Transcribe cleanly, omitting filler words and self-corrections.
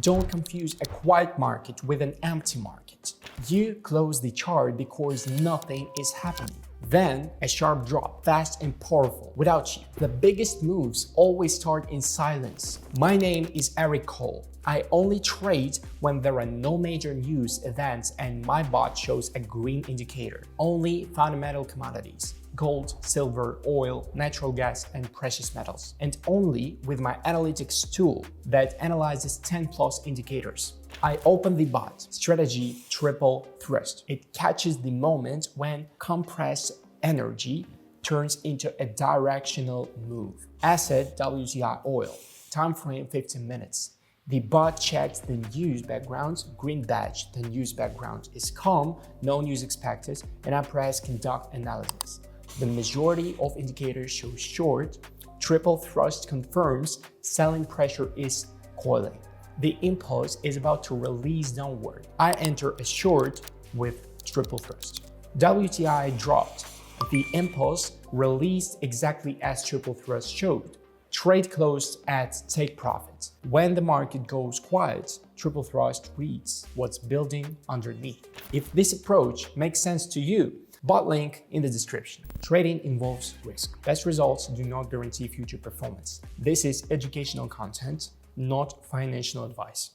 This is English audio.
Don't confuse a quiet market with an empty market. You close the chart because nothing is happening. Then a sharp drop, fast and powerful, without you. The biggest moves always start in silence. My name is Eric Cole. I only trade when there are no major news events and my bot shows a green indicator. Only fundamental commodities: gold, silver, oil, natural gas, and precious metals. And only with my analytics tool that analyzes 10 plus indicators. I open the bot, strategy triple thrust. It catches the moment when compressed energy turns into a directional move. Asset WTI oil, time frame 15 minutes. The bot checks the news background, green badge, the news background is calm, no news expected, and I press conduct analysis. The majority of indicators show short. Triple thrust confirms selling pressure is coiling. The impulse is about to release downward. I enter a short with triple thrust. WTI dropped. The impulse released exactly as triple thrust showed. Trade closed at take profit. When the market goes quiet, triple thrust reads what's building underneath. If this approach makes sense to you, bot link in the description. Trading involves risk. Best results do not guarantee future performance. This is educational content, not financial advice.